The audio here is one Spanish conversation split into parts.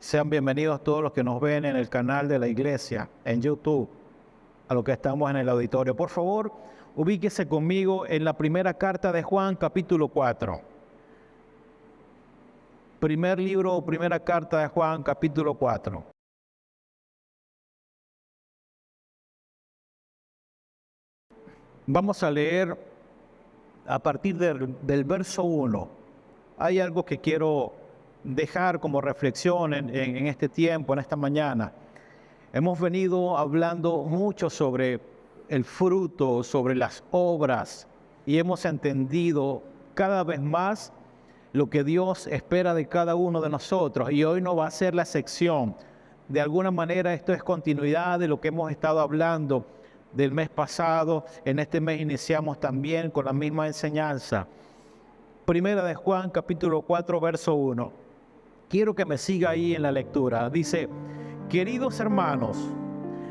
Sean bienvenidos todos los que nos ven en el canal de la iglesia, en YouTube, a los que estamos en el auditorio. Por favor, ubíquese conmigo en la primera carta de Juan, capítulo 4. Primer libro, primera carta de Juan, capítulo 4. Vamos a leer a partir del verso 1. Hay algo que quiero dejar como reflexión en este tiempo, en esta mañana. Hemos venido hablando mucho sobre el fruto, sobre las obras, y hemos entendido cada vez más lo que Dios espera de cada uno de nosotros. Y hoy no va a ser la excepción. De alguna manera esto es continuidad de lo que hemos estado hablando del mes pasado. En este mes iniciamos también con la misma enseñanza. Primera de Juan, capítulo 4, verso 1. Quiero que me siga ahí en la lectura. Dice: queridos hermanos,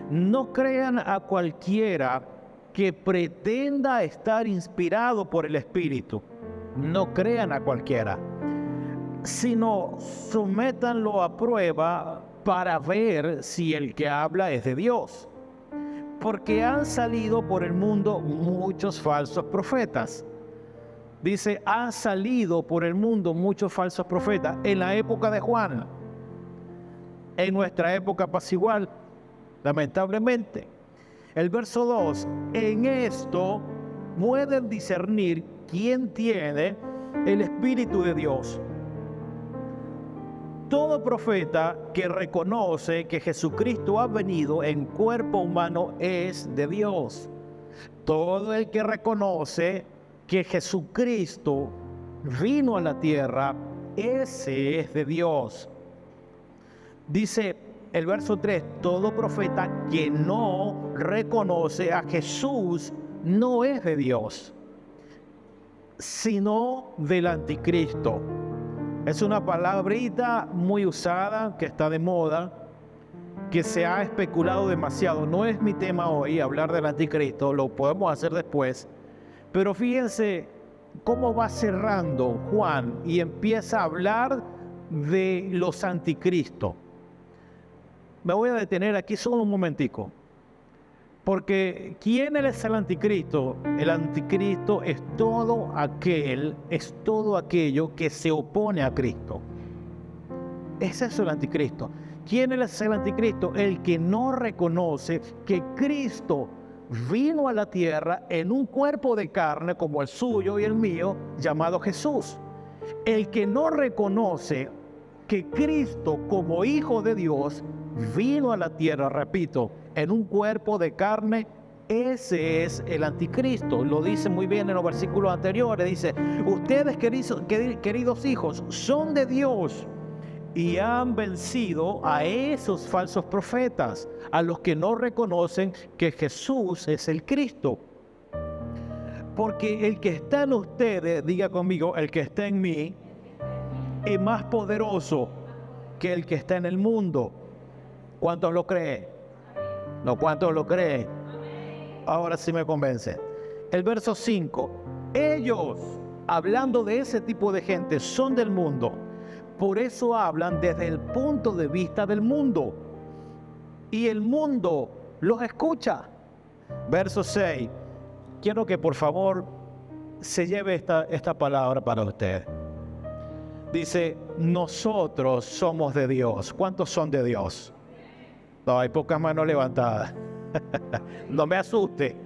no crean a cualquiera que pretenda estar inspirado por el Espíritu. No crean a cualquiera, sino sométanlo a prueba para ver si el que habla es de Dios. Porque han salido por el mundo muchos falsos profetas. Dice, han salido por el mundo muchos falsos profetas en la época de Juan. En nuestra época pasa igual, lamentablemente. El verso 2, en esto pueden discernir quién tiene el Espíritu de Dios. Todo profeta que reconoce que Jesucristo ha venido en cuerpo humano es de Dios. Todo el que reconoce que Jesucristo vino a la tierra, ese es de Dios. Dice el verso 3, todo profeta que no reconoce a Jesús no es de Dios, sino del anticristo. Es una palabrita muy usada, que está de moda, que se ha especulado demasiado. No es mi tema hoy hablar del anticristo, lo podemos hacer después. Pero fíjense cómo va cerrando Juan y empieza a hablar de los anticristos. Me voy a detener aquí solo un momentico. Porque ¿quién es el anticristo? El anticristo es todo aquello que se opone a Cristo. Ese es el anticristo. ¿Quién es el anticristo? El que no reconoce que Cristo vino a la tierra en un cuerpo de carne como el suyo y el mío, llamado Jesús. El que no reconoce que Cristo, como Hijo de Dios, vino a la tierra, repito, en un cuerpo de carne, ese es el anticristo. Lo dice muy bien en los versículos anteriores. Dice, ustedes, queridos hijos, son de Dios y han vencido a esos falsos profetas, a los que no reconocen que Jesús es el Cristo. Porque el que está en ustedes, diga conmigo, el que está en mí, es más poderoso que el que está en el mundo. ¿Cuántos lo creen? No, ¿cuántos lo creen? Ahora sí me convence. El verso 5, ellos, hablando de ese tipo de gente, son del mundo. Por eso hablan desde el punto de vista del mundo. Y el mundo los escucha. Verso 6. Quiero que por favor se lleve esta palabra para usted. Dice, nosotros somos de Dios. ¿Cuántos son de Dios? No, hay pocas manos levantadas. No me asuste.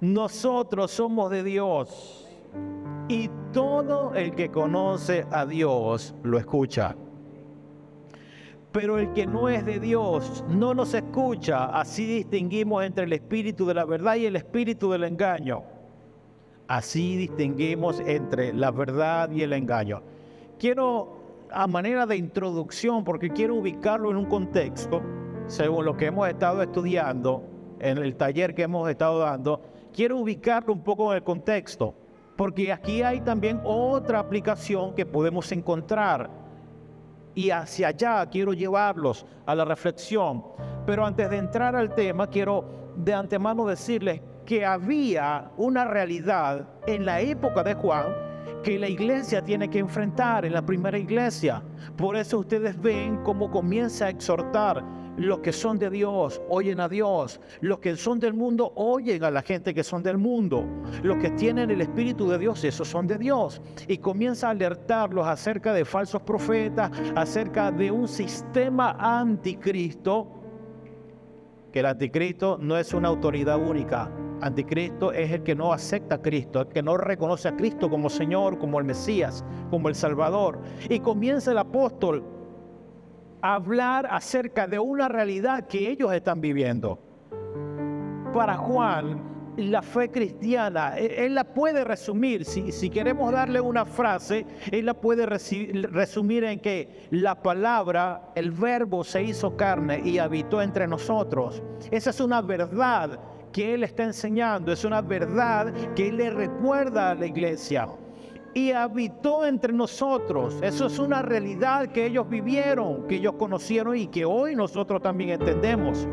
Nosotros somos de Dios. Y todo el que conoce a Dios lo escucha. Pero el que no es de Dios no nos escucha. Así distinguimos entre el espíritu de la verdad y el espíritu del engaño. Así distinguimos entre la verdad y el engaño. Quiero, a manera de introducción, porque quiero ubicarlo en un contexto, según lo que hemos estado estudiando, en el taller que hemos estado dando, quiero ubicarlo un poco en el contexto. Porque aquí hay también otra aplicación que podemos encontrar. Y hacia allá quiero llevarlos a la reflexión. Pero antes de entrar al tema, quiero de antemano decirles que había una realidad en la época de Juan que la iglesia tiene que enfrentar en la primera iglesia. Por eso ustedes ven cómo comienza a exhortar: los que son de Dios oyen a Dios, los que son del mundo oyen a la gente que son del mundo, los que tienen el Espíritu de Dios, esos son de Dios. Y comienza a alertarlos acerca de falsos profetas, acerca de un sistema anticristo, que el anticristo no es una autoridad única. Anticristo es el que no acepta a Cristo, el que no reconoce a Cristo como Señor, como el Mesías, como el Salvador. Y comienza el apóstol a hablar acerca de una realidad que ellos están viviendo. Para Juan, la fe cristiana, él la puede resumir, si queremos darle una frase, él la puede resumir en que la palabra, el verbo se hizo carne y habitó entre nosotros. Esa es una verdad que él está enseñando, es una verdad que él le recuerda a la iglesia. Y habitó entre nosotros. Eso es una realidad que ellos vivieron, que ellos conocieron y que hoy nosotros también entendemos.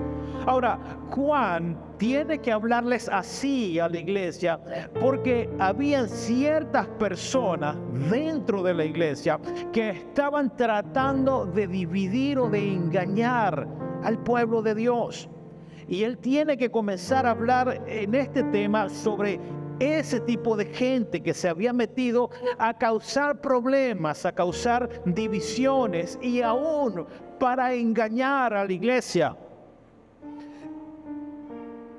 Ahora, Juan tiene que hablarles así a la iglesia porque habían ciertas personas dentro de la iglesia que estaban tratando de dividir o de engañar al pueblo de Dios. Y él tiene que comenzar a hablar en este tema sobre ese tipo de gente que se había metido a causar problemas, a causar divisiones y aún para engañar a la iglesia.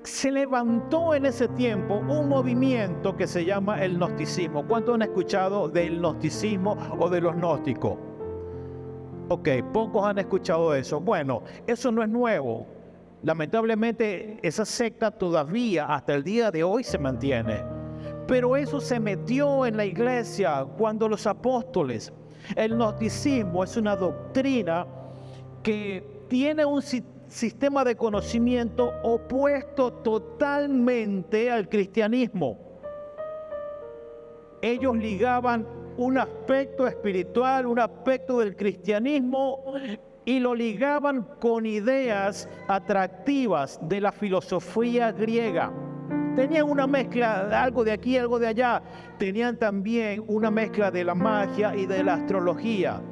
Se levantó en ese tiempo un movimiento que se llama el gnosticismo. ¿Cuántos han escuchado del gnosticismo o de los gnósticos? Ok, pocos han escuchado eso. Bueno, eso no es nuevo. Lamentablemente esa secta todavía hasta el día de hoy se mantiene. Pero eso se metió en la iglesia cuando los apóstoles. El gnosticismo es una doctrina que tiene un sistema de conocimiento opuesto totalmente al cristianismo. Ellos ligaban un aspecto espiritual, un aspecto del cristianismo, y lo ligaban con ideas atractivas de la filosofía griega. Tenían una mezcla, algo de aquí, algo de allá. Tenían también una mezcla de la magia y de la astrología.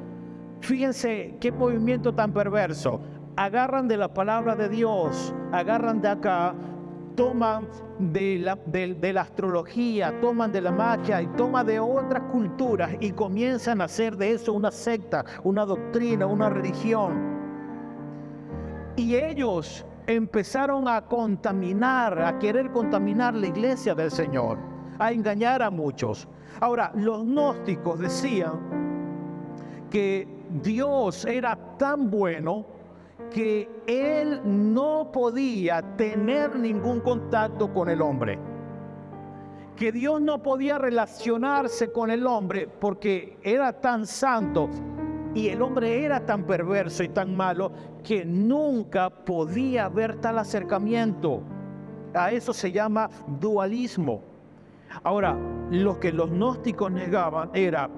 Fíjense qué movimiento tan perverso. Agarran de la palabra de Dios, agarran de acá, toman de la astrología, toman de la magia y toman de otras culturas y comienzan a hacer de eso una secta, una doctrina, una religión. Y ellos empezaron a contaminar, a querer contaminar la iglesia del Señor, a engañar a muchos. Ahora, los gnósticos decían que Dios era tan bueno que Él no podía tener ningún contacto con el hombre, que Dios no podía relacionarse con el hombre porque era tan santo y el hombre era tan perverso y tan malo que nunca podía haber tal acercamiento. A eso se llama dualismo. Ahora, lo que los gnósticos negaban era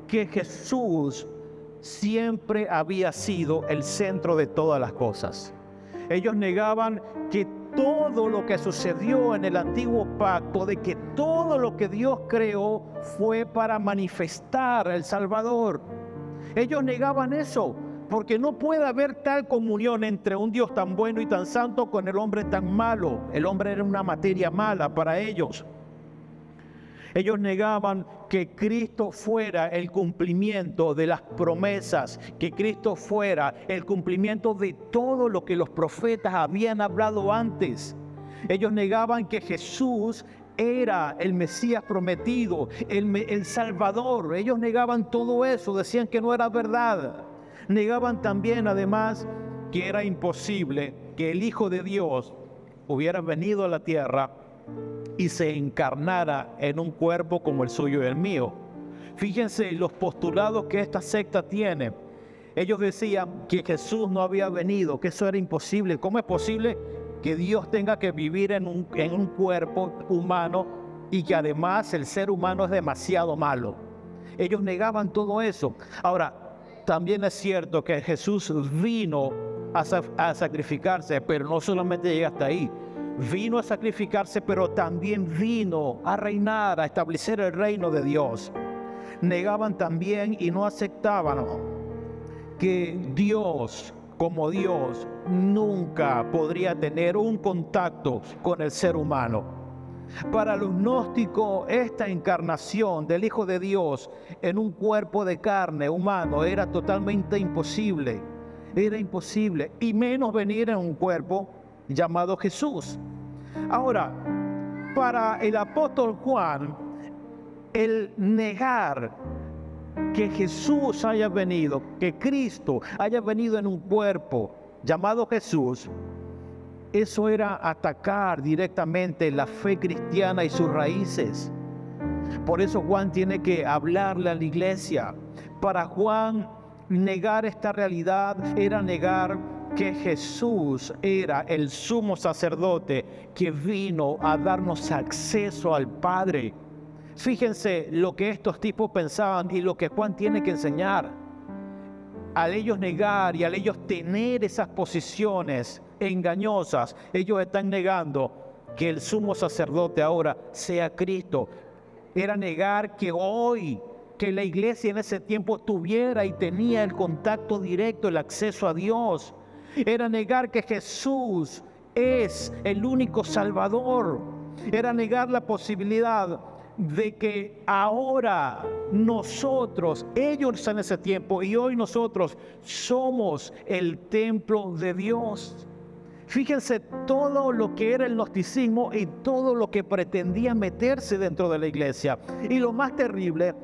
que Jesús siempre había sido el centro de todas las cosas. Ellos negaban que todo lo que sucedió en el antiguo pacto, de que todo lo que Dios creó fue para manifestar al Salvador. Ellos negaban eso, porque no puede haber tal comunión entre un Dios tan bueno y tan santo con el hombre tan malo. El hombre era una materia mala para ellos. Ellos negaban que Cristo fuera el cumplimiento de las promesas, que Cristo fuera el cumplimiento de todo lo que los profetas habían hablado antes. Ellos negaban que Jesús era el Mesías prometido, el Salvador. Ellos negaban todo eso, decían que no era verdad. Negaban también, además, que era imposible que el Hijo de Dios hubiera venido a la tierra y se encarnara en un cuerpo como el suyo y el mío. Fíjense los postulados que esta secta tiene. Ellos decían que Jesús no había venido, que eso era imposible. ¿Cómo es posible que Dios tenga que vivir en un cuerpo humano y que además el ser humano es demasiado malo? Ellos negaban todo eso. Ahora, también es cierto que Jesús vino a sacrificarse, pero no solamente llega hasta ahí. Vino a sacrificarse, pero también vino a reinar, a establecer el reino de Dios. negaban también y no aceptaban que Dios, como Dios, nunca podría tener un contacto con el ser humano. Para los gnósticos, esta encarnación del Hijo de Dios en un cuerpo de carne humano era totalmente imposible. Era imposible, y menos venir en un cuerpo llamado Jesús. Ahora, para el apóstol Juan, el negar que Jesús haya venido, que Cristo haya venido en un cuerpo llamado Jesús, eso era atacar directamente la fe cristiana y sus raíces. Por eso Juan tiene que hablarle a la iglesia. Para Juan, negar esta realidad era negar que Jesús era el sumo sacerdote que vino a darnos acceso al Padre. Fíjense lo que estos tipos pensaban y lo que Juan tiene que enseñar. Al ellos negar y al ellos tener esas posiciones engañosas, ellos están negando que el sumo sacerdote ahora sea Cristo. Era negar que hoy, que la iglesia en ese tiempo tuviera y tenía el contacto directo, el acceso a Dios. Era negar que Jesús es el único Salvador. Era negar la posibilidad de que ahora nosotros, ellos en ese tiempo y hoy nosotros, somos el templo de Dios. Fíjense todo lo que era el gnosticismo y todo lo que pretendía meterse dentro de la iglesia. Y lo más terrible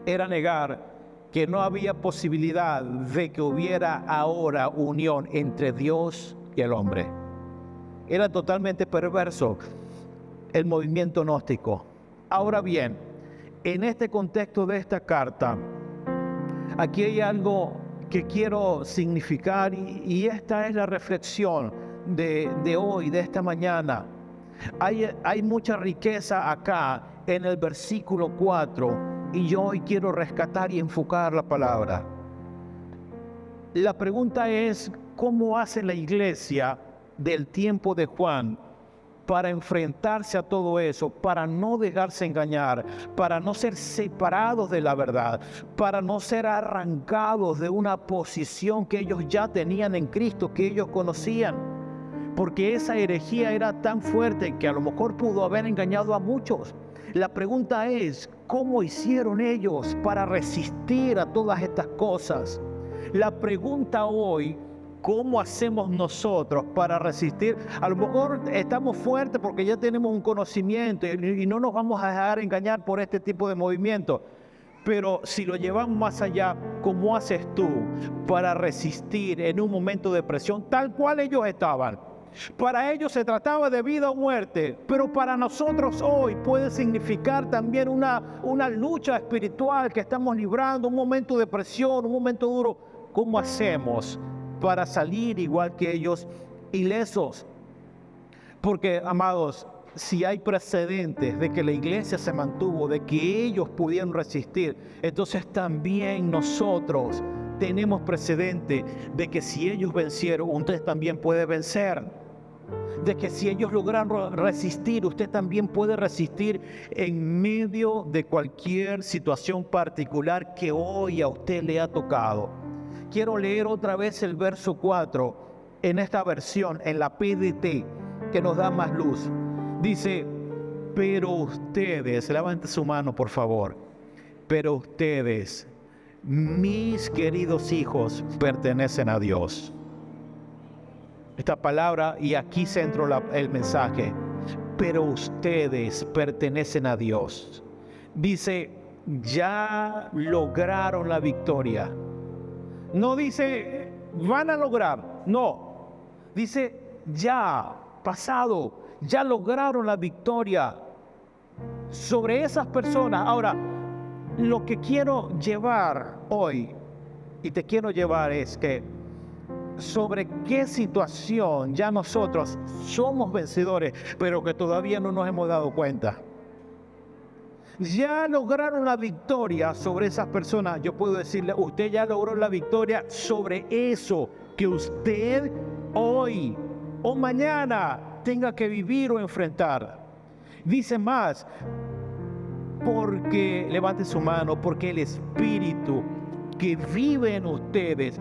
era negar que no había posibilidad de que hubiera ahora unión entre Dios y el hombre. Era totalmente perverso el movimiento gnóstico. Ahora bien, en este contexto de esta carta, aquí hay algo que quiero significar y esta es la reflexión de hoy, de esta mañana. Hay mucha riqueza acá en el versículo 4 y yo hoy quiero rescatar y enfocar la palabra. La pregunta es, ¿cómo hace la iglesia del tiempo de Juan para enfrentarse a todo eso, para no dejarse engañar, para no ser separados de la verdad, para no ser arrancados de una posición que ellos ya tenían en Cristo, que ellos conocían? Porque esa herejía era tan fuerte que a lo mejor pudo haber engañado a muchos. La pregunta es, ¿cómo hicieron ellos para resistir a todas estas cosas? La pregunta hoy, ¿cómo hacemos nosotros para resistir? A lo mejor estamos fuertes porque ya tenemos un conocimiento y no nos vamos a dejar engañar por este tipo de movimiento. Pero si lo llevamos más allá, ¿cómo haces tú para resistir en un momento de presión tal cual ellos estaban? Para ellos se trataba de vida o muerte, pero para nosotros hoy puede significar también una lucha espiritual que estamos librando, un momento de presión, un momento duro. ¿Cómo hacemos para salir igual que ellos ilesos? Porque, amados, si hay precedentes de que la iglesia se mantuvo, de que ellos pudieron resistir, entonces también nosotros tenemos precedente de que si ellos vencieron, usted también puede vencer. De que si ellos lograron resistir, usted también puede resistir en medio de cualquier situación particular que hoy a usted le ha tocado. Quiero leer otra vez el verso 4 en esta versión, en la PDT, que nos da más luz. Dice, pero ustedes, levante su mano por favor, pero ustedes, mis queridos hijos, pertenecen a Dios. Esta palabra, y aquí centro el mensaje, pero ustedes pertenecen a Dios. Dice, ya lograron la victoria. No dice, van a lograr, no. Dice, ya, pasado, ya lograron la victoria sobre esas personas. Ahora, lo que quiero llevar hoy, y te quiero llevar es que, sobre qué situación ya nosotros somos vencedores, pero que todavía no nos hemos dado cuenta. Ya lograron la victoria sobre esas personas. Yo puedo decirle, usted ya logró la victoria sobre eso que usted hoy o mañana tenga que vivir o enfrentar. Dice más, porque, levante su mano, porque el Espíritu que vive en ustedes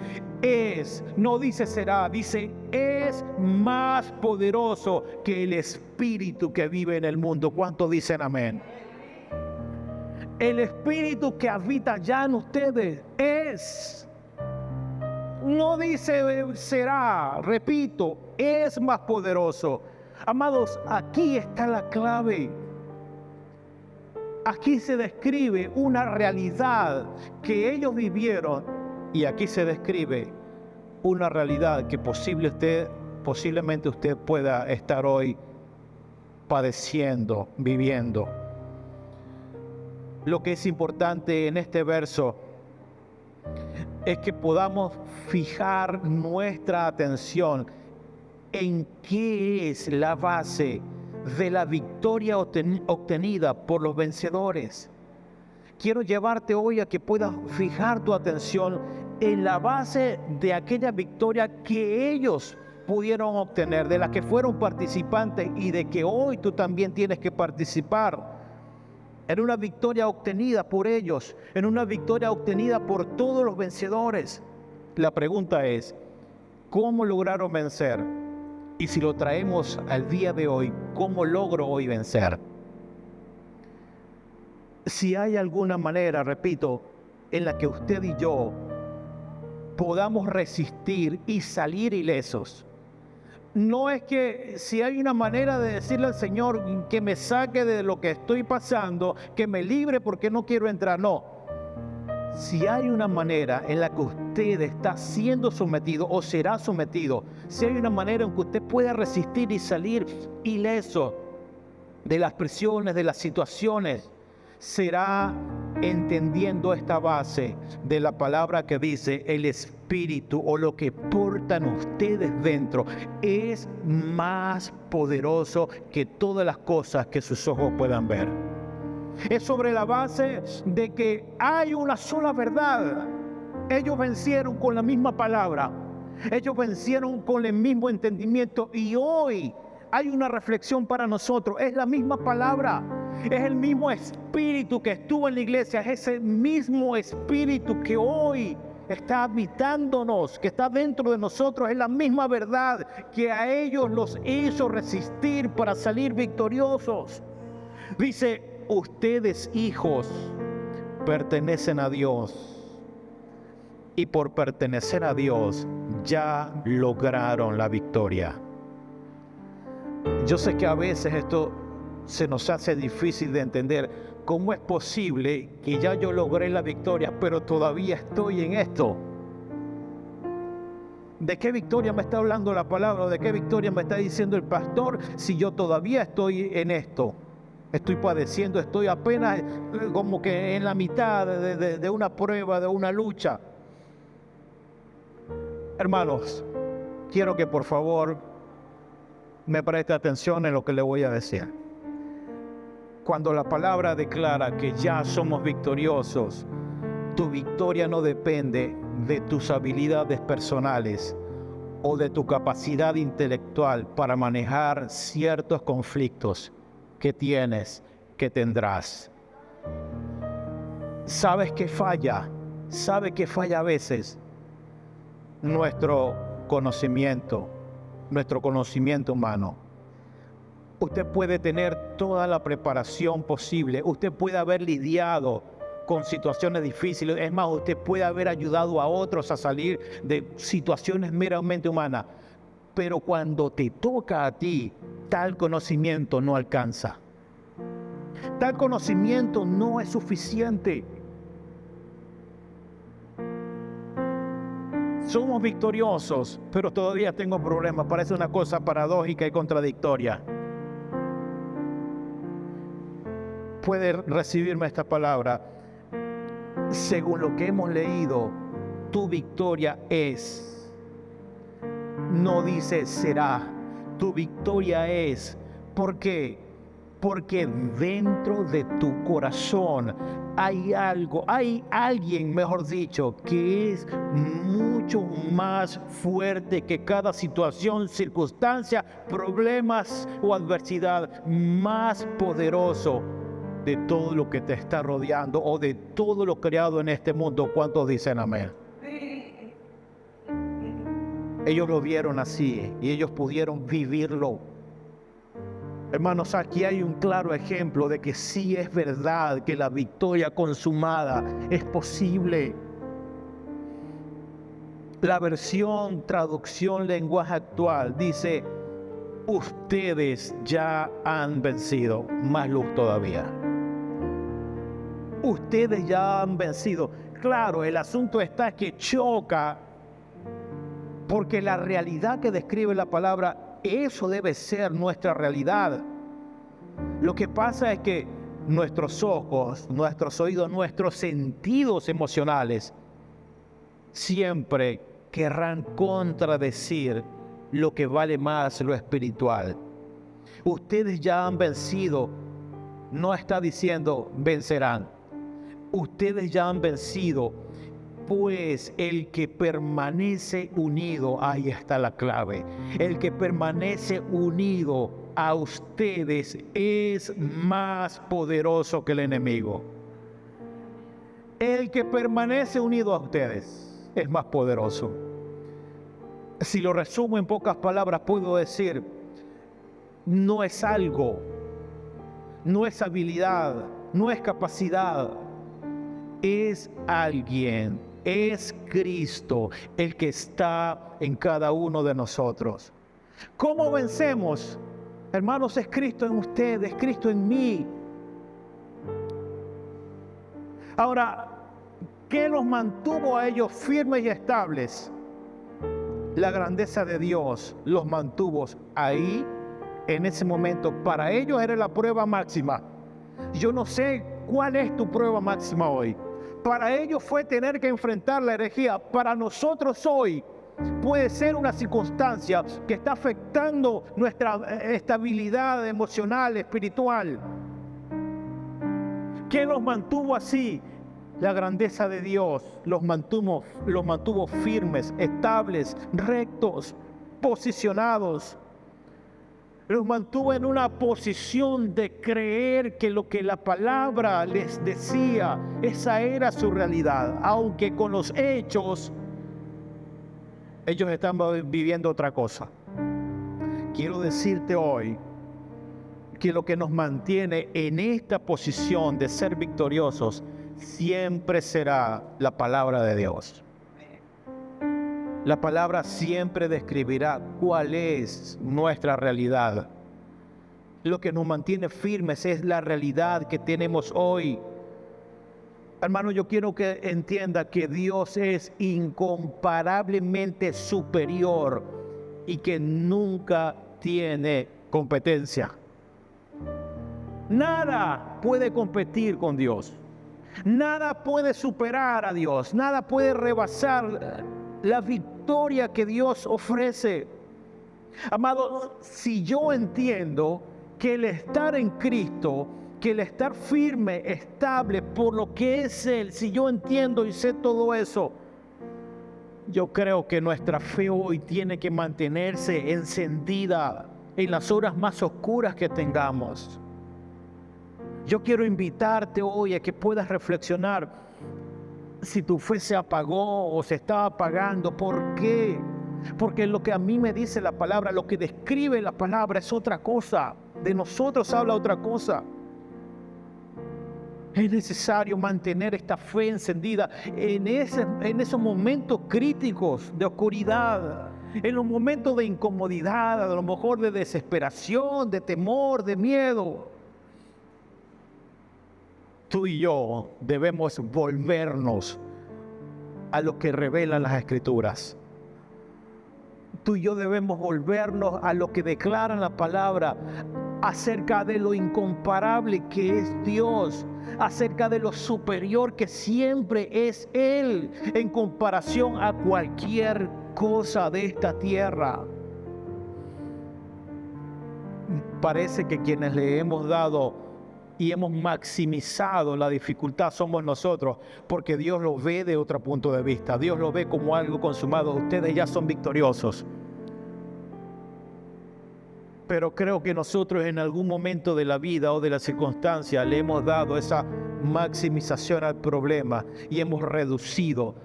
no dice será, dice es más poderoso que el Espíritu que vive en el mundo. ¿Cuántos dicen amén? El Espíritu que habita ya en ustedes no dice será, repito, es más poderoso. Amados, aquí está la clave. Aquí se describe una realidad que ellos vivieron y aquí se describe una realidad que posiblemente usted pueda estar hoy padeciendo, viviendo. Lo que es importante en este verso es que podamos fijar nuestra atención en qué es la base de la victoria obtenida por los vencedores. Quiero llevarte hoy a que puedas fijar tu atención en la base de aquella victoria que ellos pudieron obtener, de la que fueron participantes y de que hoy tú también tienes que participar. En una victoria obtenida por ellos, en una victoria obtenida por todos los vencedores. La pregunta es, ¿cómo lograron vencer? Y si lo traemos al día de hoy, ¿cómo logro hoy vencer? Si hay alguna manera, repito, en la que usted y yo podamos resistir y salir ilesos. No es que si hay una manera de decirle al Señor que me saque de lo que estoy pasando, que me libre porque no quiero entrar, no. Si hay una manera en la que usted está siendo sometido o será sometido, si hay una manera en que usted pueda resistir y salir ileso de las presiones, de las situaciones, será entendiendo esta base de la palabra que dice el Espíritu o lo que portan ustedes dentro es más poderoso que todas las cosas que sus ojos puedan ver. Es sobre la base de que hay una sola verdad. Ellos vencieron con la misma palabra. Ellos vencieron con el mismo entendimiento. Y hoy hay una reflexión para nosotros. Es la misma palabra. Es el mismo Espíritu que estuvo en la iglesia. Es ese mismo Espíritu que hoy está habitándonos, que está dentro de nosotros. Es la misma verdad que a ellos los hizo resistir para salir victoriosos. Dice, ustedes, hijos, pertenecen a Dios y por pertenecer a Dios ya lograron la victoria. Yo sé que a veces esto se nos hace difícil de entender. ¿Cómo es posible que ya yo logré la victoria, pero todavía estoy en esto? ¿De qué victoria me está hablando la palabra? ¿De qué victoria me está diciendo el pastor si yo todavía estoy en esto? Estoy padeciendo, estoy apenas como que en la mitad de una prueba, de una lucha. Hermanos, quiero que por favor me preste atención en lo que le voy a decir. Cuando la palabra declara que ya somos victoriosos, tu victoria no depende de tus habilidades personales o de tu capacidad intelectual para manejar ciertos conflictos que tienes, que tendrás. ¿Sabes qué falla? ¿Sabe qué falla a veces? Nuestro conocimiento humano. Usted puede tener toda la preparación posible, usted puede haber lidiado con situaciones difíciles, es más, usted puede haber ayudado a otros a salir de situaciones meramente humanas, pero cuando te toca a ti, tal conocimiento no alcanza. Tal conocimiento no es suficiente. Somos victoriosos, pero todavía tengo problemas. Parece una cosa paradójica y contradictoria. Puede recibirme esta palabra. Según lo que hemos leído, tu victoria es. No dice será. Tu victoria es. ¿Por qué? Porque dentro de tu corazón hay algo, hay alguien, mejor dicho, que es mucho más fuerte que cada situación, circunstancia, problemas o adversidad, más poderoso de todo lo que te está rodeando o de todo lo creado en este mundo. ¿Cuántos dicen amén? Ellos lo vieron así y ellos pudieron vivirlo. Hermanos, aquí hay un claro ejemplo de que sí es verdad que la victoria consumada es posible. La versión, traducción, lenguaje actual dice: ustedes ya han vencido. Más luz todavía. Ustedes ya han vencido. Claro, el asunto está que choca, porque la realidad que describe la palabra, eso debe ser nuestra realidad. Lo que pasa es que nuestros ojos, nuestros oídos, nuestros sentidos emocionales siempre querrán contradecir lo que vale más, lo espiritual. Ustedes ya han vencido. No está diciendo vencerán. Ustedes ya han vencido, pues el que permanece unido, ahí está la clave, el que permanece unido a ustedes es más poderoso que el enemigo. El que permanece unido a ustedes es más poderoso. Si lo resumo en pocas palabras, puedo decir: no es algo, no es habilidad, no es capacidad, es alguien, es Cristo el que está en cada uno de nosotros. ¿Cómo vencemos? Hermanos, es Cristo en ustedes, es Cristo en mí. Ahora, ¿qué los mantuvo a ellos firmes y estables? La grandeza de Dios los mantuvo ahí en ese momento. Para ellos era la prueba máxima. Yo no sé cuál es tu prueba máxima hoy. Para ellos fue tener que enfrentar la herejía. Para nosotros hoy puede ser una circunstancia que está afectando nuestra estabilidad emocional, espiritual. ¿Qué los mantuvo así? La grandeza de Dios los mantuvo firmes, estables, rectos, posicionados. Los mantuvo en una posición de creer que lo que la palabra les decía, esa era su realidad, aunque con los hechos ellos están viviendo otra cosa. Quiero decirte hoy que lo que nos mantiene en esta posición de ser victoriosos siempre será la palabra de Dios. La palabra siempre describirá cuál es nuestra realidad. Lo que nos mantiene firmes es la realidad que tenemos hoy. Hermano, yo quiero que entienda que Dios es incomparablemente superior y que nunca tiene competencia. Nada puede competir con Dios. Nada puede superar a Dios. Nada puede rebasar la victoria que Dios ofrece. Amado, si yo entiendo que el estar en Cristo, que el estar firme, estable por lo que es Él, si yo entiendo y sé todo eso, yo creo que nuestra fe hoy tiene que mantenerse encendida en las horas más oscuras que tengamos. Yo quiero invitarte hoy a que puedas reflexionar si tu fe se apagó o se está apagando. ¿Por qué? Porque lo que a mí me dice la palabra, lo que describe la palabra es otra cosa. De nosotros habla otra cosa. Es necesario mantener esta fe encendida en esos momentos críticos de oscuridad, en los momentos de incomodidad, a lo mejor de desesperación, de temor, de miedo. Tú y yo debemos volvernos a lo que revelan las Escrituras. Tú y yo debemos volvernos a lo que declara la palabra acerca de lo incomparable que es Dios, acerca de lo superior que siempre es Él en comparación a cualquier cosa de esta tierra. Parece que quienes le hemos dado y hemos maximizado la dificultad somos nosotros, porque Dios lo ve de otro punto de vista. Dios lo ve como algo consumado. Ustedes ya son victoriosos. Pero creo que nosotros en algún momento de la vida o de la circunstancia le hemos dado esa maximización al problema y hemos reducido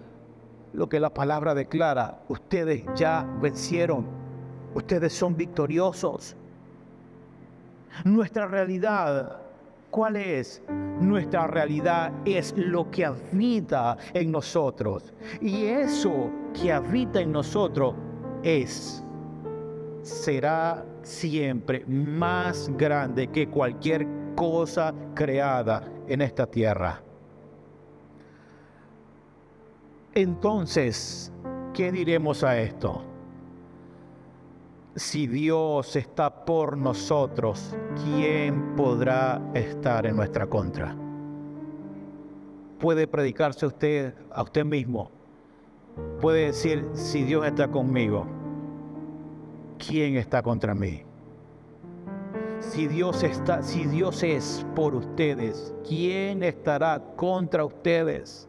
lo que la palabra declara. Ustedes ya vencieron. Ustedes son victoriosos. Nuestra realidad, ¿cuál es? Nuestra realidad es lo que habita en nosotros. Y eso que habita en nosotros será siempre más grande que cualquier cosa creada en esta tierra. Entonces, ¿qué diremos a esto? Si Dios está por nosotros, ¿quién podrá estar en nuestra contra? Puede predicarse a usted mismo. Puede decir, si Dios está conmigo, ¿quién está contra mí? Si Dios es por ustedes, ¿quién estará contra ustedes?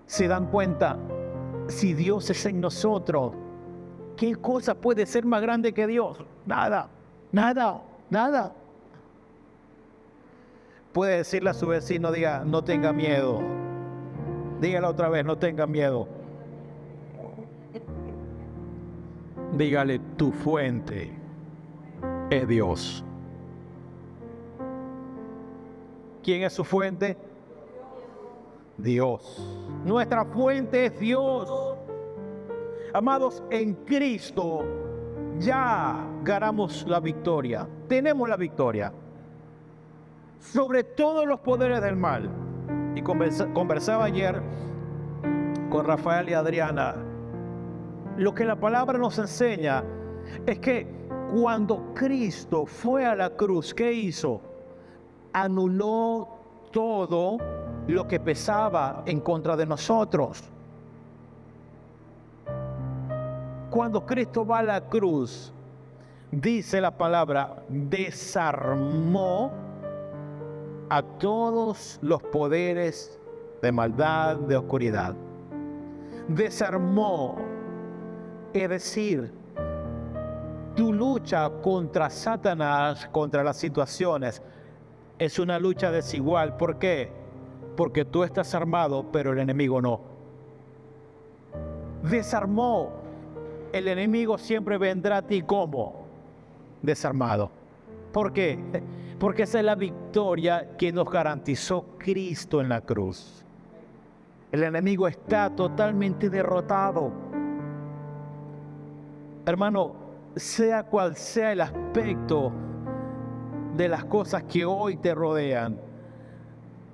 ¿Se dan cuenta? Si Dios es en nosotros, ¿qué cosa puede ser más grande que Dios? Nada, nada, nada. Puede decirle a su vecino, diga, no tenga miedo. Dígale otra vez, no tenga miedo. Dígale, tu fuente es Dios. ¿Quién es su fuente? Dios. Nuestra fuente es Dios. Amados, en Cristo ya ganamos la victoria. Tenemos la victoria sobre todos los poderes del mal. Y conversaba ayer con Rafael y Adriana. Lo que la palabra nos enseña es que cuando Cristo fue a la cruz, ¿qué hizo? Anuló todo lo que pesaba en contra de nosotros. Cuando Cristo va a la cruz, dice la palabra, desarmó a todos los poderes de maldad, de oscuridad. Desarmó, es decir, tu lucha contra Satanás, contra las situaciones, es una lucha desigual. ¿Por qué? Porque tú estás armado, pero el enemigo no. Desarmó. El enemigo siempre vendrá a ti como desarmado. ¿Por qué? Porque esa es la victoria que nos garantizó Cristo en la cruz. El enemigo está totalmente derrotado. Hermano, sea cual sea el aspecto de las cosas que hoy te rodean,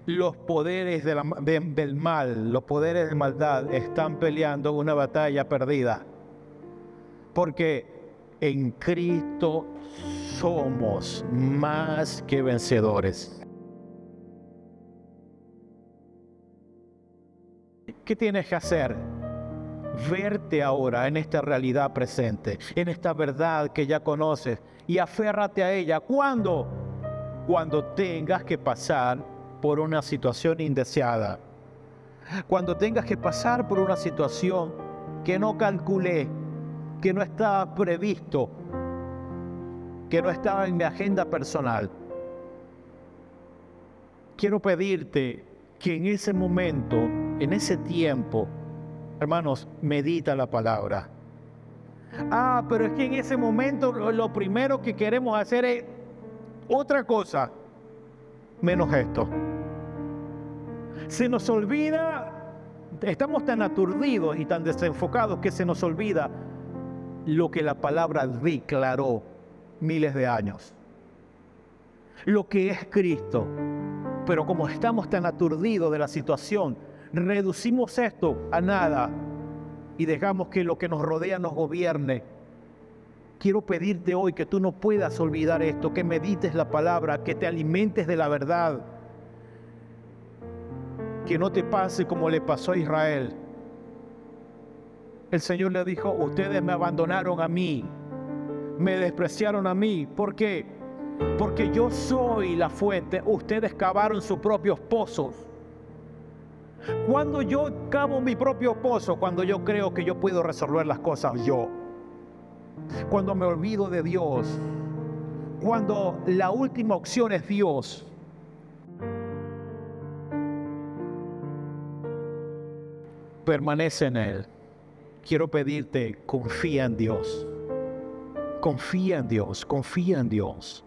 los poderes del mal, los poderes de maldad están peleando una batalla perdida. Porque en Cristo somos más que vencedores. ¿Qué tienes que hacer? Verte ahora en esta realidad presente, en esta verdad que ya conoces, y aférrate a ella. ¿Cuándo? Cuando tengas que pasar por una situación indeseada. Cuando tengas que pasar por una situación que no calculé, que no estaba previsto, que no estaba en mi agenda personal. Quiero pedirte que en ese momento, en ese tiempo, hermanos, medita la palabra. Pero es que en ese momento lo primero que queremos hacer es otra cosa, menos esto. Se nos olvida, estamos tan aturdidos y tan desenfocados que se nos olvida lo que la palabra declaró miles de años. Lo que es Cristo. Pero como estamos tan aturdidos de la situación, reducimos esto a nada y dejamos que lo que nos rodea nos gobierne. Quiero pedirte hoy que tú no puedas olvidar esto, que medites la palabra, que te alimentes de la verdad. Que no te pase como le pasó a Israel. El Señor le dijo, ustedes me abandonaron a mí, me despreciaron a mí. ¿Por qué? Porque yo soy la fuente, ustedes cavaron sus propios pozos. Cuando yo cavo mi propio pozo, cuando yo creo que yo puedo resolver las cosas yo. cuando me olvido de Dios, cuando la última opción es Dios, permanece en Él. Quiero pedirte, confía en Dios. Confía en Dios, confía en Dios.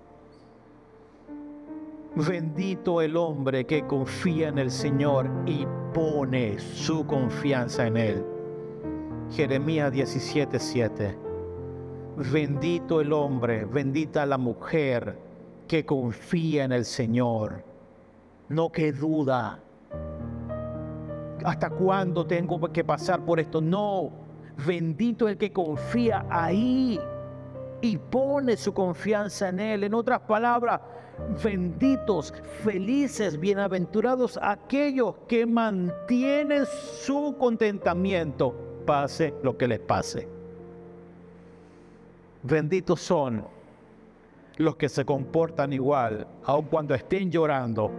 Bendito el hombre que confía en el Señor y pone su confianza en Él. Jeremías 17:7. Bendito el hombre, bendita la mujer que confía en el Señor, no que duda. ¿Hasta cuándo tengo que pasar por esto? No, bendito el que confía ahí y pone su confianza en Él. En otras palabras, benditos, felices, bienaventurados aquellos que mantienen su contentamiento, pase lo que les pase. Benditos son los que se comportan igual, aun cuando estén llorando,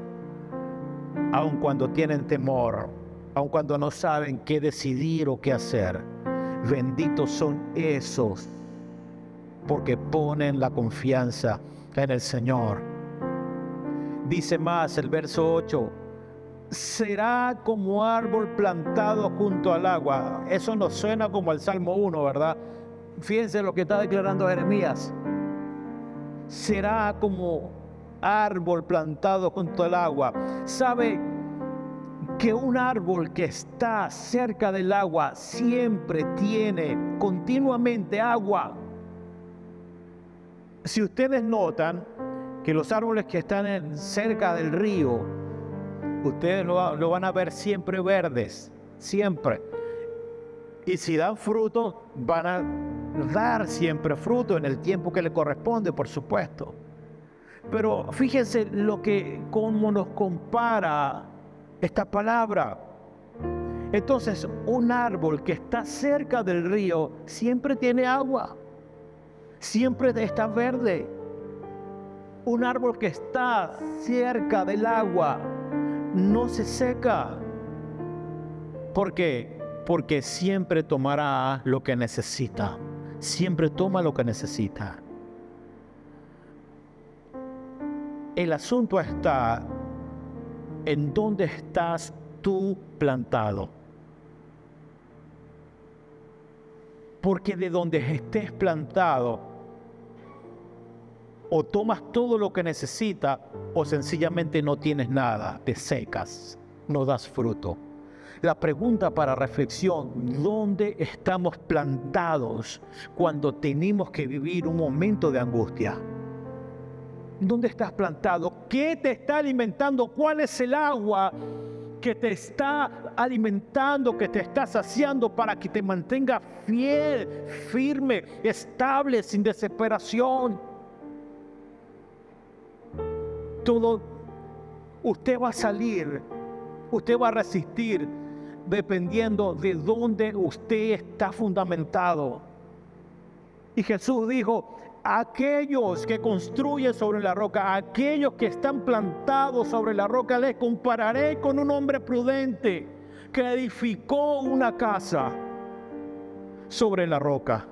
aun cuando tienen temor, aun cuando no saben qué decidir o qué hacer. Benditos son esos, porque ponen la confianza en el Señor. Dice más el verso 8, será como árbol plantado junto al agua. Eso nos suena como el Salmo 1, ¿verdad? Fíjense lo que está declarando Jeremías. Será como árbol plantado junto al agua. ¿Sabe que un árbol que está cerca del agua siempre tiene continuamente agua? Si ustedes notan que los árboles que están cerca del río, ustedes lo van a ver siempre verdes, siempre. Y si dan fruto, van a dar siempre fruto en el tiempo que le corresponde, por supuesto. Pero fíjense cómo nos compara esta palabra. Entonces, un árbol que está cerca del río siempre tiene agua, siempre está verde. Un árbol que está cerca del agua no se seca. ¿Por qué? Porque siempre tomará lo que necesita. Siempre toma lo que necesita. El asunto está en dónde estás tú plantado. Porque de donde estés plantado, o tomas todo lo que necesitas, o sencillamente no tienes nada, te secas, no das fruto. La pregunta para reflexión, ¿dónde estamos plantados cuando tenemos que vivir un momento de angustia? ¿Dónde estás plantado? ¿Qué te está alimentando? ¿Cuál es el agua que te está alimentando, que te está saciando para que te mantenga fiel, firme, estable, sin desesperación? Todo, usted va a salir, usted va a resistir dependiendo de dónde usted está fundamentado. Y Jesús dijo, aquellos que construyen sobre la roca, aquellos que están plantados sobre la roca, les compararé con un hombre prudente que edificó una casa sobre la roca.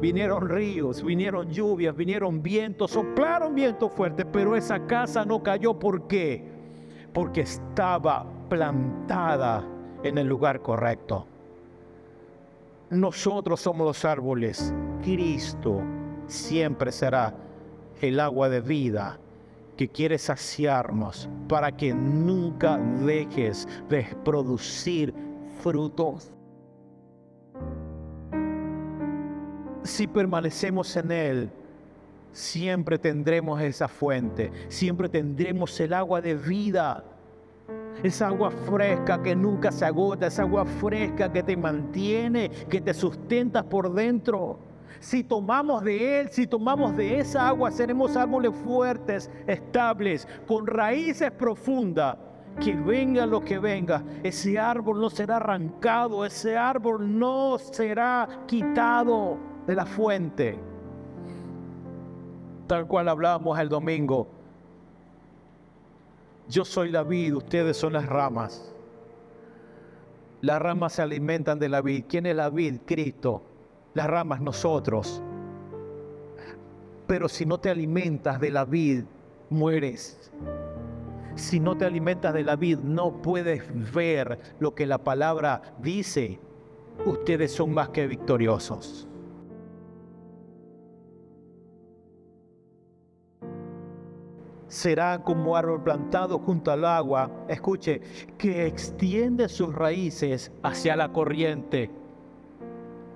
Vinieron ríos, vinieron lluvias, vinieron vientos, soplaron vientos fuertes, pero esa casa no cayó. ¿Por qué? Porque estaba plantada en el lugar correcto. Nosotros somos los árboles. Cristo siempre será el agua de vida que quiere saciarnos para que nunca dejes de producir frutos. Si permanecemos en Él, siempre tendremos esa fuente, siempre tendremos el agua de vida. Esa agua fresca que nunca se agota, esa agua fresca que te mantiene, que te sustenta por dentro. Si tomamos de Él, si tomamos de esa agua, seremos árboles fuertes, estables, con raíces profundas. Que venga lo que venga, ese árbol no será arrancado, ese árbol no será quitado de la fuente. Tal cual hablábamos el domingo. Yo soy la vid, ustedes son las ramas. Las ramas se alimentan de la vid. ¿Quién es la vid? Cristo. Las ramas, nosotros. Pero si no te alimentas de la vid, mueres. Si no te alimentas de la vid, no puedes ver lo que la palabra dice. Ustedes son más que victoriosos. Será como árbol plantado junto al agua, escuche, que extiende sus raíces hacia la corriente,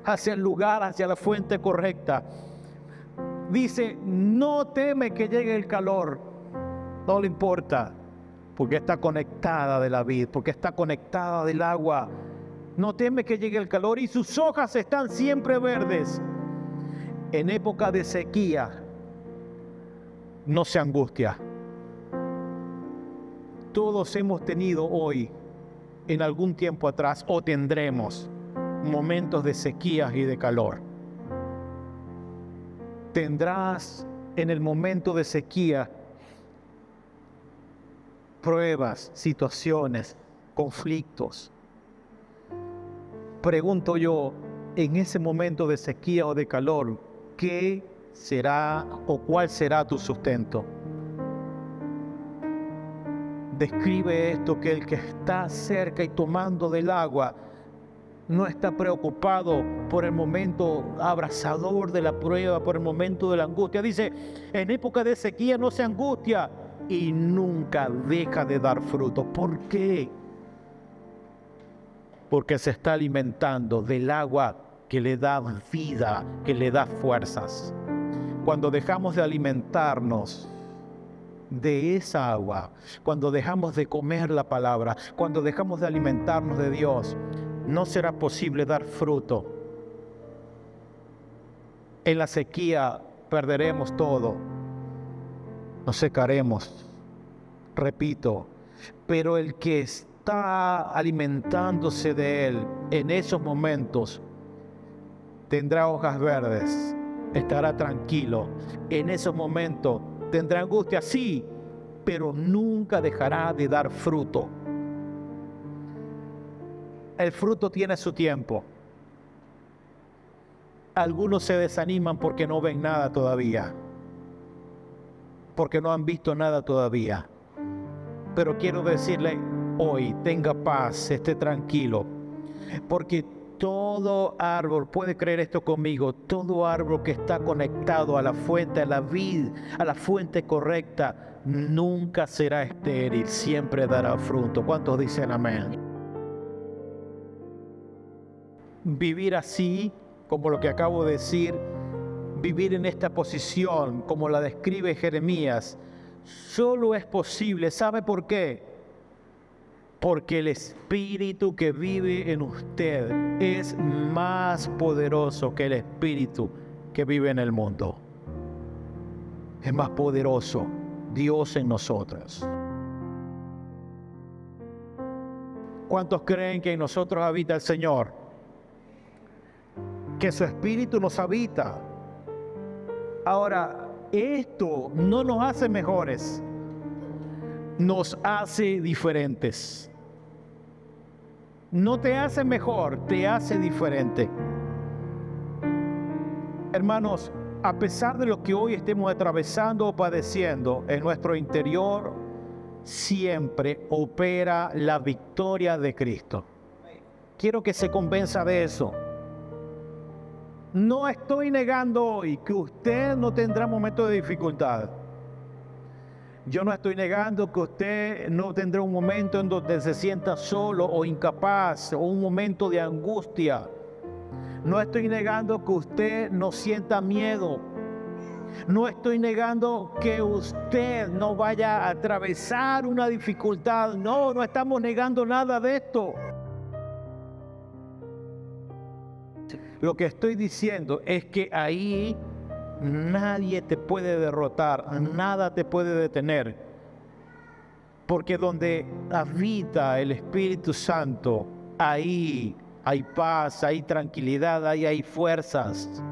hacia el lugar, hacia la fuente correcta. Dice, no teme que llegue el calor, no le importa, porque está conectada de la vid, porque está conectada del agua. No teme que llegue el calor y sus hojas están siempre verdes. En época de sequía, no se angustia. Todos hemos tenido hoy, en algún tiempo atrás, o tendremos momentos de sequía y de calor. Tendrás en el momento de sequía pruebas, situaciones, conflictos. Pregunto yo, en ese momento de sequía o de calor, ¿qué será o cuál será tu sustento? Describe esto, que el que está cerca y tomando del agua no está preocupado por el momento abrasador de la prueba, por el momento de la angustia. Dice, en época de sequía no se angustia y nunca deja de dar fruto. ¿Por qué? Porque se está alimentando del agua que le da vida, que le da fuerzas. Cuando dejamos de alimentarnos de esa agua, cuando dejamos de comer la palabra, cuando dejamos de alimentarnos de Dios, no será posible dar fruto. En la sequía perderemos todo, nos secaremos, repito, pero el que está alimentándose de Él en esos momentos tendrá hojas verdes, estará tranquilo. En esos momentos tendrá angustia, sí, pero nunca dejará de dar fruto. El fruto tiene su tiempo. Algunos se desaniman porque no ven nada todavía, porque no han visto nada todavía. Pero quiero decirle hoy, tenga paz, esté tranquilo, porque todo árbol, puede creer esto conmigo, todo árbol que está conectado a la fuente, a la vid, a la fuente correcta, nunca será estéril, siempre dará fruto. ¿Cuántos dicen amén? Vivir así, como lo que acabo de decir, vivir en esta posición, como la describe Jeremías, solo es posible. ¿Sabe por qué? Porque el espíritu que vive en usted es más poderoso que el espíritu que vive en el mundo. Es más poderoso Dios en nosotros. ¿Cuántos creen que en nosotros habita el Señor? Que su espíritu nos habita. Ahora, esto no nos hace mejores, nos hace diferentes. No te hace mejor, te hace diferente. Hermanos, a pesar de lo que hoy estemos atravesando o padeciendo, en nuestro interior siempre opera la victoria de Cristo. Quiero que se convenza de eso. No estoy negando hoy que usted no tendrá momentos de dificultad. Yo no estoy negando que usted no tendrá un momento en donde se sienta solo o incapaz, o un momento de angustia. No estoy negando que usted no sienta miedo. No estoy negando que usted no vaya a atravesar una dificultad. No estamos negando nada de esto. Lo que estoy diciendo es que ahí nadie te puede derrotar, nada te puede detener. Porque donde habita el Espíritu Santo, ahí hay paz, hay tranquilidad, ahí hay fuerzas.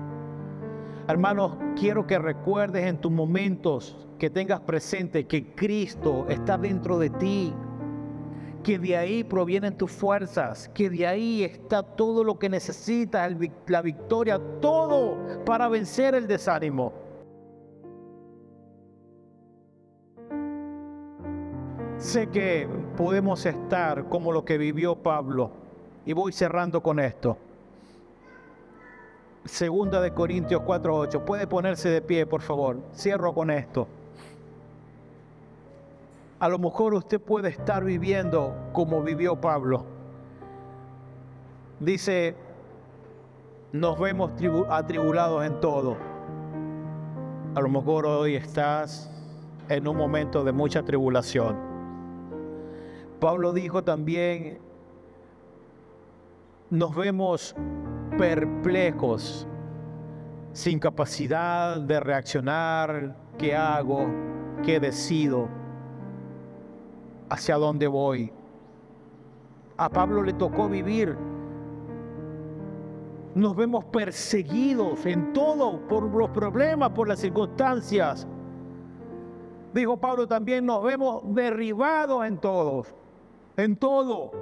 Hermanos, quiero que recuerdes en tus momentos, que tengas presente que Cristo está dentro de ti, que de ahí provienen tus fuerzas, que de ahí está todo lo que necesitas, la victoria, todo para vencer el desánimo. Sé que podemos estar como lo que vivió Pablo. Y voy cerrando con esto. Segunda de Corintios 4:8. Puede ponerse de pie, por favor. Cierro con esto. A lo mejor usted puede estar viviendo como vivió Pablo. Dice, nos vemos atribulados en todo. A lo mejor hoy estás en un momento de mucha tribulación. Pablo dijo también, nos vemos perplejos, sin capacidad de reaccionar. ¿Qué hago? ¿Qué decido? ¿Hacia dónde voy? A Pablo le tocó vivir. Nos vemos perseguidos en todo por los problemas, por las circunstancias. Dijo Pablo también, nos vemos derribados en todos, en todo.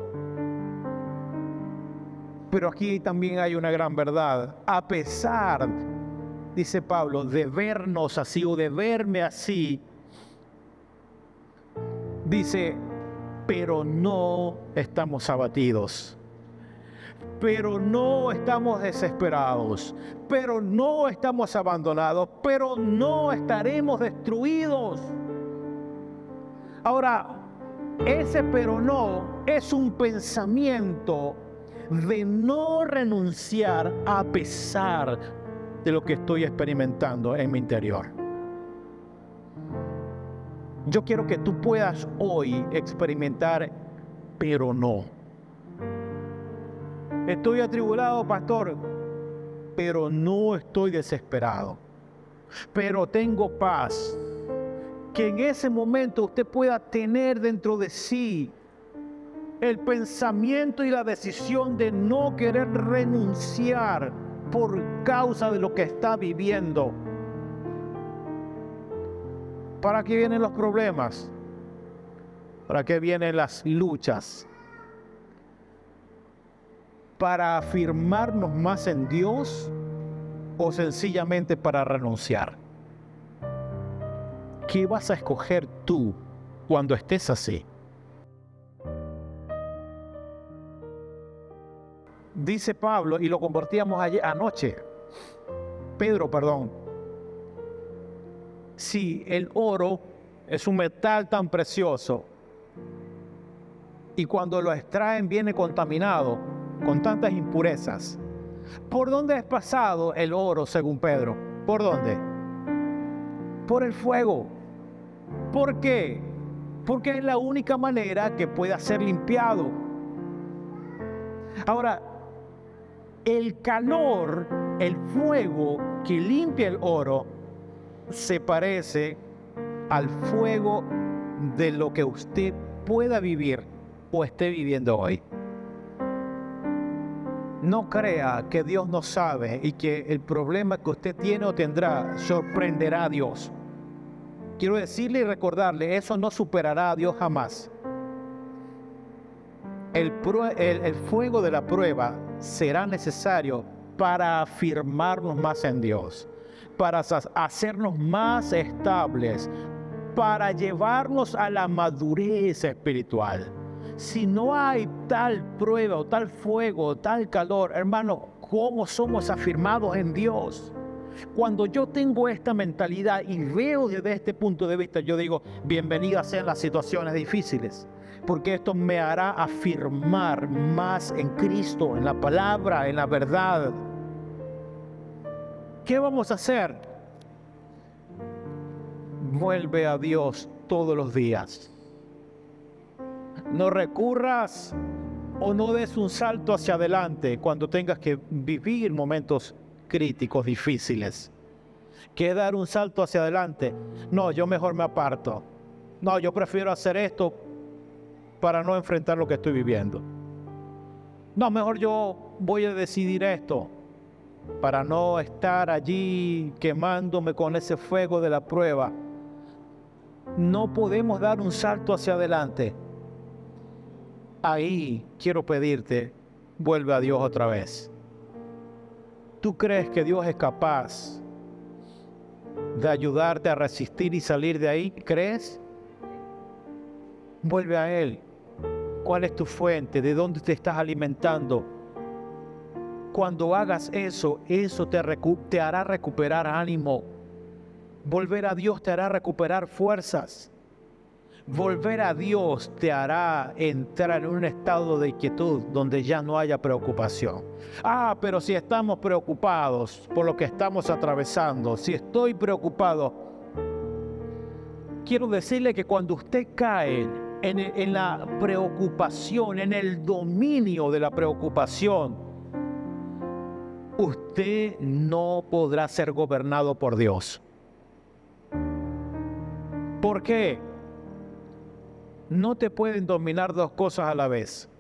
Pero aquí también hay una gran verdad. A pesar, dice Pablo, de vernos así o de verme así, dice, pero no estamos abatidos, pero no estamos desesperados, pero no estamos abandonados, pero no estaremos destruidos. Ahora, ese pero no es un pensamiento de no renunciar a pesar de lo que estoy experimentando en mi interior. Yo quiero que tú puedas hoy experimentar, pero no. Estoy atribulado, pastor, pero no estoy desesperado. Pero tengo paz. Que en ese momento usted pueda tener dentro de sí el pensamiento y la decisión de no querer renunciar por causa de lo que está viviendo. ¿Para qué vienen los problemas? ¿Para qué vienen las luchas? ¿Para afirmarnos más en Dios o sencillamente para renunciar? ¿Qué vas a escoger tú cuando estés así? Dice Pablo, y lo compartíamos anoche, Pedro, perdón. Si el oro es un metal tan precioso y cuando lo extraen viene contaminado con tantas impurezas, ¿por dónde es pasado el oro según Pedro? ¿Por dónde? Por el fuego. ¿Por qué? Porque es la única manera que pueda ser limpiado. Ahora, el calor, el fuego que limpia el oro, se parece al fuego de lo que usted pueda vivir o esté viviendo hoy. No crea que Dios no sabe y que el problema que usted tiene o tendrá sorprenderá a Dios. Quiero decirle y recordarle, eso no superará a Dios jamás. El fuego de la prueba será necesario para afirmarnos más en Dios, para hacernos más estables, para llevarnos a la madurez espiritual. Si no hay tal prueba o tal fuego o tal calor, hermano, ¿cómo somos afirmados en Dios? Cuando yo tengo esta mentalidad y veo desde este punto de vista, yo digo, bienvenidas sean las situaciones difíciles, porque esto me hará afirmar más en Cristo, en la palabra, en la verdad. ¿Qué vamos a hacer? Vuelve a Dios todos los días. No recurras o no des un salto hacia adelante cuando tengas que vivir momentos críticos, difíciles. ¿Qué dar un salto hacia adelante? No, yo mejor me aparto. No, yo prefiero hacer esto para no enfrentar lo que estoy viviendo. No, mejor yo voy a decidir esto para no estar allí quemándome con ese fuego de la prueba. No podemos dar un salto hacia adelante. Ahí quiero pedirte, vuelve a Dios otra vez. ¿Tú crees que Dios es capaz de ayudarte a resistir y salir de ahí? ¿Crees? Vuelve a Él. ¿Cuál es tu fuente? ¿De dónde te estás alimentando? Cuando hagas eso, te hará recuperar ánimo. Volver a Dios te hará recuperar fuerzas. Volver a Dios te hará entrar en un estado de quietud donde ya no haya preocupación. Pero si estamos preocupados por lo que estamos atravesando, si estoy preocupado, quiero decirle que cuando usted cae en la preocupación, en el dominio de la preocupación, usted no podrá ser gobernado por Dios. ¿Por qué? No te pueden dominar dos cosas a la vez.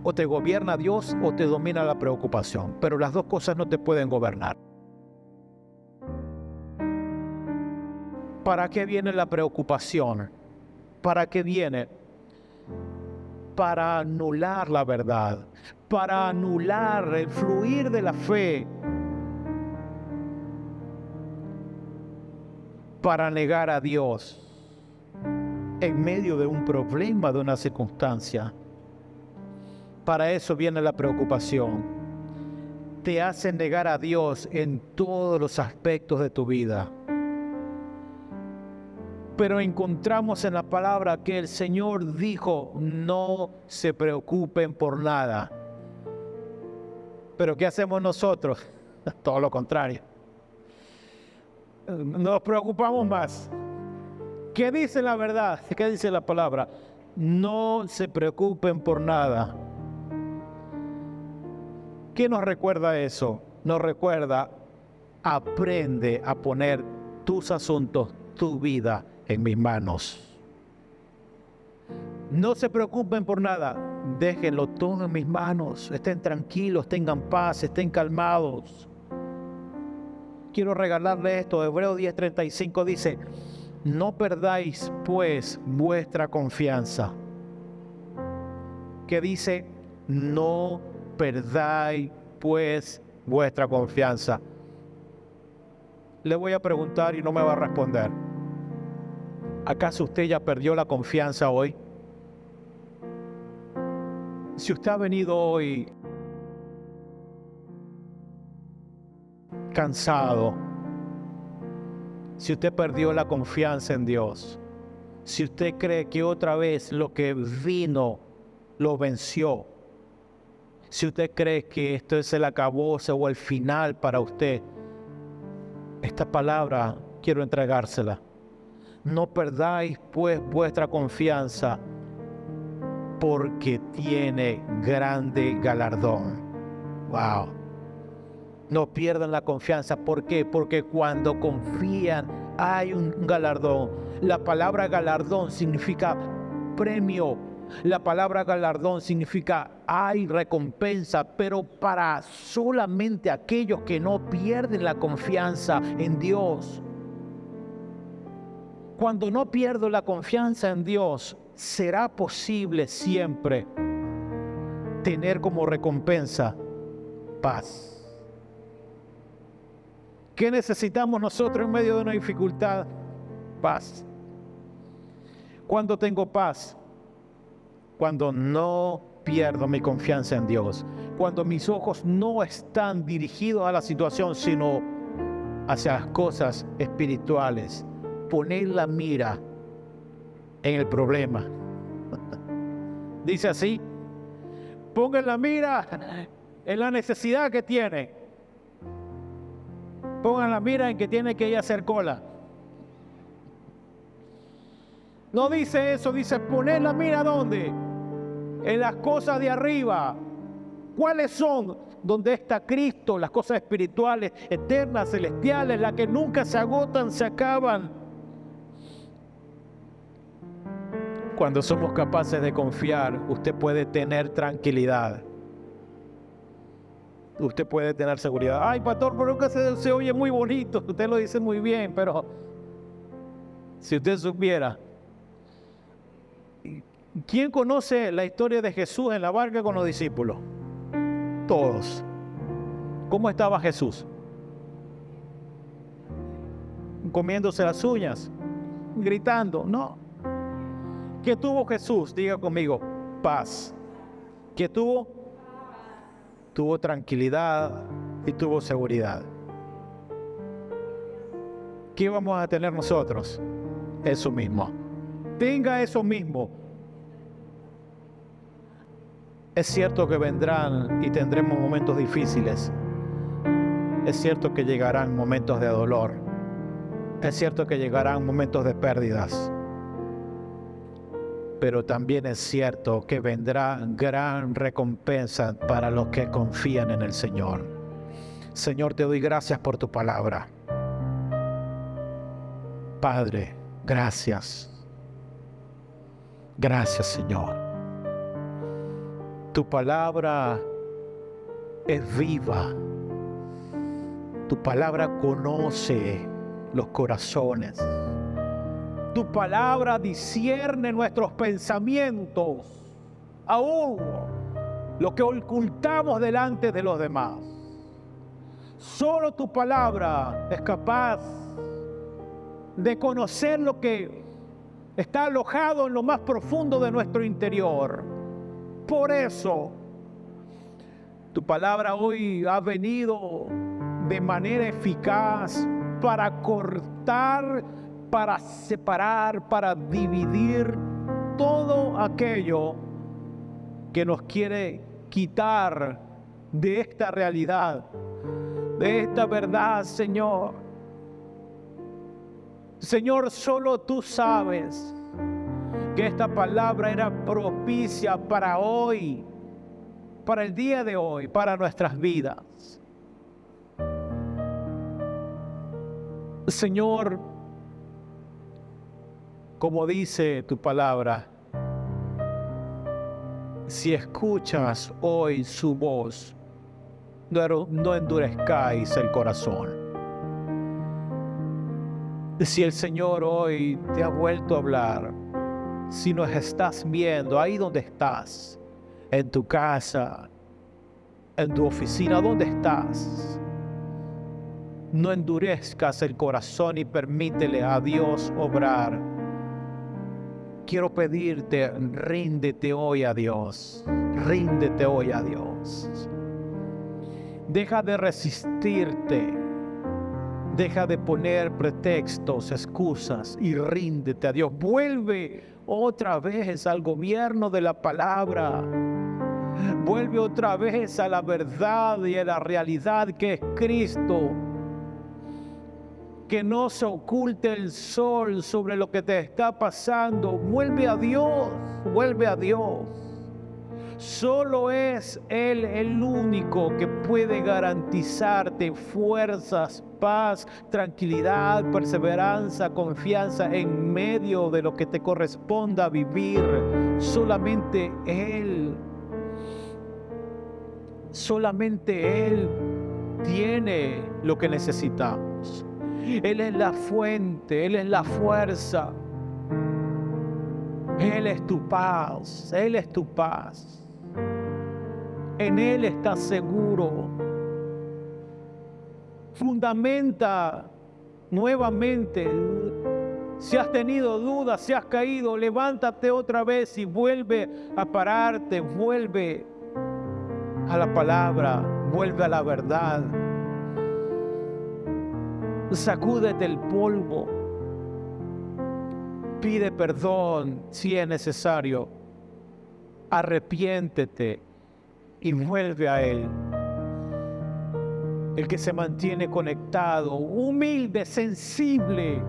O te gobierna Dios o te domina la preocupación. Pero las dos cosas no te pueden gobernar. ¿Para qué viene la preocupación? ¿Para qué viene? Para anular la verdad. Para anular el fluir de la fe. Para negar a Dios en medio de un problema, de una circunstancia. Para eso viene la preocupación. Te hace negar a Dios en todos los aspectos de tu vida. Pero encontramos en la palabra que el Señor dijo, no se preocupen por nada. ¿Pero qué hacemos nosotros? Todo lo contrario. Nos preocupamos más. ¿Qué dice la verdad? ¿Qué dice la palabra? No se preocupen por nada. ¿Qué nos recuerda eso? Nos recuerda, aprende a poner tus asuntos, tu vida en mis manos. No se preocupen por nada. Déjenlo todo en mis manos. Estén tranquilos, tengan paz, estén calmados. Quiero regalarle esto. Hebreos 10:35 dice, no perdáis pues vuestra confianza. ¿Qué dice? No perdáis pues vuestra confianza. Le voy a preguntar y no me va a responder. ¿Acaso usted ya perdió la confianza hoy? Si usted ha venido hoy cansado, si usted perdió la confianza en Dios, si usted cree que otra vez lo que vino lo venció, si usted cree que esto es el acabose o el final para usted, esta palabra quiero entregársela. No perdáis pues vuestra confianza, porque tiene grande galardón. Wow. No pierdan la confianza. ¿Por qué? Porque cuando confían hay un galardón. La palabra galardón significa premio. La palabra galardón significa hay recompensa, pero para solamente aquellos que no pierden la confianza en Dios. Cuando no pierdo la confianza en Dios, será posible siempre tener como recompensa paz. ¿Qué necesitamos nosotros en medio de una dificultad? Paz. ¿Cuándo tengo paz? Cuando no pierdo mi confianza en Dios. Cuando mis ojos no están dirigidos a la situación, sino hacia las cosas espirituales. Poner la mira en el problema. Dice así: pongan la mira en la necesidad que tiene. Pongan la mira en que tiene que ir a hacer cola. No dice eso, dice poner la mira ¿dónde? En las cosas de arriba. ¿Cuáles son? Donde está Cristo, las cosas espirituales, eternas, celestiales, las que nunca se agotan, se acaban. Cuando somos capaces de confiar, usted puede tener tranquilidad. Usted puede tener seguridad. Ay, pastor, pero que se oye muy bonito. Usted lo dice muy bien, pero si usted supiera. ¿Quién conoce la historia de Jesús en la barca con los discípulos? Todos. ¿Cómo estaba Jesús? ¿Comiéndose las uñas? ¿Gritando? No. ¿Qué tuvo Jesús? Diga conmigo, paz. ¿Qué tuvo? Tuvo tranquilidad y tuvo seguridad. ¿Qué vamos a tener nosotros? Eso mismo. Tenga eso mismo. Es cierto que vendrán y tendremos momentos difíciles. Es cierto que llegarán momentos de dolor. Es cierto que llegarán momentos de pérdidas. Pero también es cierto que vendrá gran recompensa para los que confían en el Señor. Señor, te doy gracias por tu palabra. Padre, gracias. Gracias, Señor. Tu palabra es viva. Tu palabra conoce los corazones. Tu palabra discierne nuestros pensamientos, aún lo que ocultamos delante de los demás. Solo tu palabra es capaz de conocer lo que está alojado en lo más profundo de nuestro interior. Por eso, tu palabra hoy ha venido de manera eficaz para cortar, para separar, para dividir todo aquello que nos quiere quitar de esta realidad, de esta verdad, Señor. Señor, solo tú sabes que esta palabra era propicia para hoy, para el día de hoy, para nuestras vidas. Señor, como dice tu palabra, si escuchas hoy su voz, no endurezcáis el corazón. Si el Señor hoy te ha vuelto a hablar, si nos estás viendo ahí donde estás, en tu casa, en tu oficina, ¿dónde estás? No endurezcas el corazón y permítele a Dios obrar. Quiero pedirte, ríndete hoy a Dios. Ríndete hoy a Dios. Deja de resistirte. Deja de poner pretextos, excusas y ríndete a Dios. Vuelve otra vez al gobierno de la palabra. Vuelve otra vez a la verdad y a la realidad que es Cristo. Que no se oculte el sol sobre lo que te está pasando. Vuelve a Dios, vuelve a Dios. Solo es Él el único que puede garantizarte fuerzas, paz, tranquilidad, perseverancia, confianza en medio de lo que te corresponda vivir. Solamente Él. Solamente Él tiene lo que necesitamos. Él es la fuente, Él es la fuerza. Él es tu paz, Él es tu paz. En Él estás seguro. Fundamenta nuevamente. Si has tenido dudas, si has caído, levántate otra vez y vuelve a pararte, vuelve a la palabra, vuelve a la verdad. Sacúdete el polvo. Pide perdón si es necesario. Arrepiéntete y vuelve a Él. El que se mantiene conectado, humilde, sensible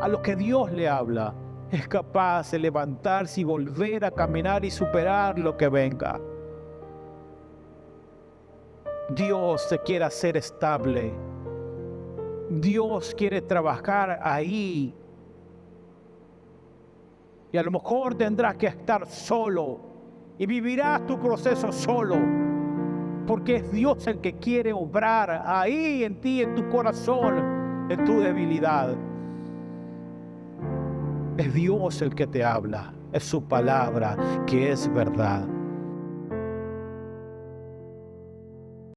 a lo que Dios le habla, es capaz de levantarse y volver a caminar y superar lo que venga. Dios te quiere hacer estable. Dios quiere trabajar ahí. Y a lo mejor tendrás que estar solo y vivirás tu proceso solo, porque es Dios el que quiere obrar ahí en ti, en tu corazón, en tu debilidad. Es Dios el que te habla, es su palabra que es verdad.